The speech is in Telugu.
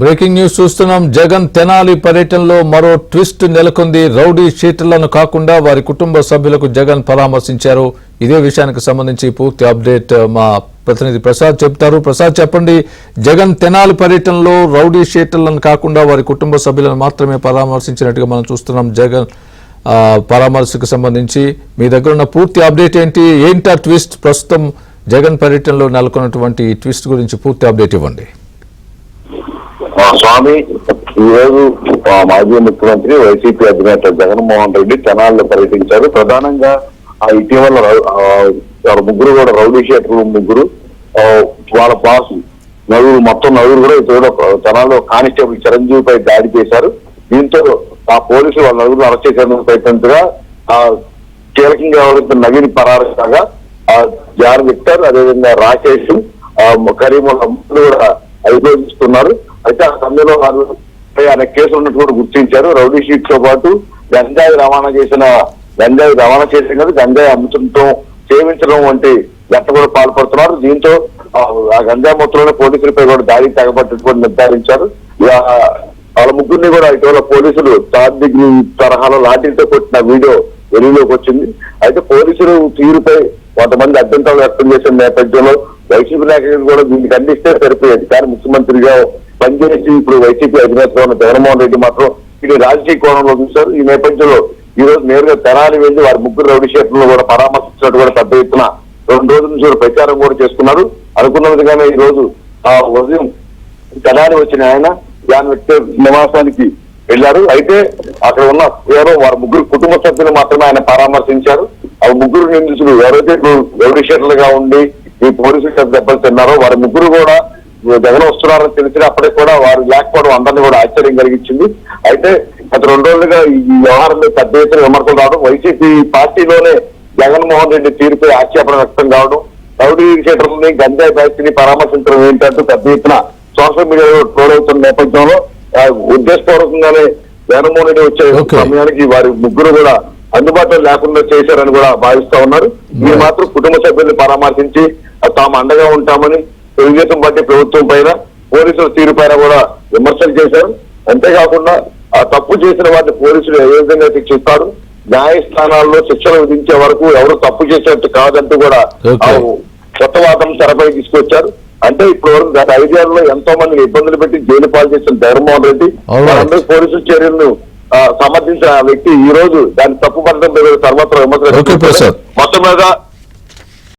బ్రేకింగ్ న్యూస్ చూస్తున్నాం. జగన్ తెనాలి పర్యటనలో మరో ట్విస్ట్ నెలకొంది. రౌడీ షీటర్లను కాకుండా వారి కుటుంబ సభ్యులకు జగన్ పరామర్శించారు. ఇదే విషయానికి సంబంధించి పూర్తి అప్డేట్ మా ప్రతినిధి ప్రసాద్ చెప్తారు. ప్రసాద్, చెప్పండి. జగన్ తెనాలి పర్యటనలో రౌడీ షీటర్లను కాకుండా వారి కుటుంబ సభ్యులను మాత్రమే పరామర్శించినట్టుగా మనం చూస్తున్నాం. జగన్ పరామర్శకు సంబంధించి మీ దగ్గర ఉన్న పూర్తి అప్డేట్ ఏంటి ఆ ట్విస్ట్? ప్రస్తుతం జగన్ పర్యటనలో నెలకొన్నటువంటి ట్విస్ట్ గురించి పూర్తి అప్డేట్ ఇవ్వండి. స్వామి, ఈరోజు మాజీ ముఖ్యమంత్రి వైసీపీ అధినేత జగన్మోహన్ రెడ్డి తెనాలిలో పర్యటించారు. ప్రధానంగా ఇటీవల ముగ్గురు కూడా రౌడీ షీటర్లు ముగ్గురు వాళ్ళ బాస్ నలుగురు కూడా ఇక్కడ తెనాలిలో కానిస్టేబుల్ చిరంజీవిపై దాడి చేశారు. దీంతో ఆ పోలీసులు వాళ్ళ నలుగురు అరెస్ట్ చేసేందుకు ప్రయత్నించగా కీలకంగా ఎవరైతే నవీన్ పరారు కాగా జార్ విక్టర్, అదేవిధంగా రాకేష్, కరీముల్ కూడా అభియోగిస్తున్నారు. అయితే ఆ సమయంలో వారు అనే కేసులు ఉన్నట్టు కూడా గుర్తించారు. రౌడీ షీట్ తో పాటు గంజాయి రవాణా చేసిన గంజాయి అమ్ముతుండటం, సేవించడం వంటి ఘటన కూడా పాల్పడుతున్నారు. దీంతో ఆ గంజాయి మొత్తంలోనే పోలీసులపై కూడా దాడి తెగబట్టినట్టు కూడా నిర్ధారించారు. వాళ్ళ ముగ్గురిని కూడా ఇటీవల పోలీసులు థర్డ్ డిగ్రీ తరహాలో లాఠీలతో కొట్టిన వీడియో వెలుగులోకి వచ్చింది. అయితే పోలీసులు తీరుపై కొంతమంది అభ్యంతరాలు వ్యక్తం చేసిన నేపథ్యంలో వైసీపీ నాయకులు కూడా దీన్ని ఖండిస్తే సరిపోయేది. కానీ ముఖ్యమంత్రిగా పనిచేసి ఇప్పుడు వైసీపీ అధినేతగా ఉన్న జగన్మోహన్ రెడ్డి మాత్రం ఇది రాజకీయ కోణంలో చూశారు. ఈ నేపథ్యంలో ఈ రోజు నేరుగా తెనాలి వెళ్లి వారి ముగ్గురు రౌడీ షీటర్లను కూడా పరామర్శించినట్టు కూడా పెద్ద ఎత్తున 2 రోజుల నుంచి కూడా ప్రచారం కూడా చేసుకున్నారు. అనుకున్న విధంగానే ఈ రోజు ఉదయం తెనాలి వచ్చిన ఆయన జాన్ విక్టర్ నివాసానికి వెళ్లారు. అయితే అక్కడ ఉన్న కేవలం వారి ముగ్గురు కుటుంబ సభ్యులు మాత్రమే ఆయన పరామర్శించారు. ఆ ముగ్గురు నిందితులు ఎవరైతే రౌడీ షీటర్లుగా ఉండి ఈ పోలీసులు దెబ్బలు తిన్నారో వారి ముగ్గురు కూడా జగన్ వస్తున్నారని తెలిసినప్పటికీ కూడా వారు లేకపోవడం అందరినీ కూడా ఆశ్చర్యం కలిగించింది. అయితే గత 2 రోజులుగా ఈ వ్యవహారంలో పెద్ద ఎత్తున విమర్శలు రావడం, వైసీపీ పార్టీలోనే జగన్మోహన్ రెడ్డి తీరుపై ఆక్షేపణ వ్యక్తం కావడం, రౌడీ షీటర్లని గంజాయి బ్యాచ్ని పరామర్శించడం ఏంటంటూ పెద్ద ఎత్తున సోషల్ మీడియాలో ట్రోల్ అవుతున్న నేపథ్యంలో ఉద్దేశపూర్వకంగానే జగన్మోహన్ రెడ్డి వచ్చే సమయానికి వారి ముగ్గురు కూడా అందుబాటులో లేకుండా చేశారని కూడా భావిస్తా ఉన్నారు. మీరు మాత్రం కుటుంబ సభ్యుల్ని పరామర్శించి తాము అండగా ఉంటామని తెలుగుదేశం పార్టీ ప్రభుత్వం పైన పోలీసుల తీరు పైన కూడా విమర్శలు చేశారు. అంతేకాకుండా ఆ తప్పు చేసిన వారిని పోలీసులు ఏ విధంగా శిక్షిస్తారు, న్యాయస్థానాల్లో శిక్షలు విధించే వరకు ఎవరు తప్పు చేసేట్టు కాదంటూ కూడా కొత్త వాదం తెరపై తీసుకొచ్చారు. అంటే ఇప్పటి వరకు గత 5 ఏళ్లలో ఎంతో మందిని ఇబ్బందులు పెట్టి జైలు పాలు చేసిన జగన్మోహన్ రెడ్డి వారందరూ పోలీసుల చర్యలను సమర్థించిన వ్యక్తి ఈ రోజు దాన్ని తప్పు పడడం సర్వత్రా విమర్శలు. మొత్తం మీద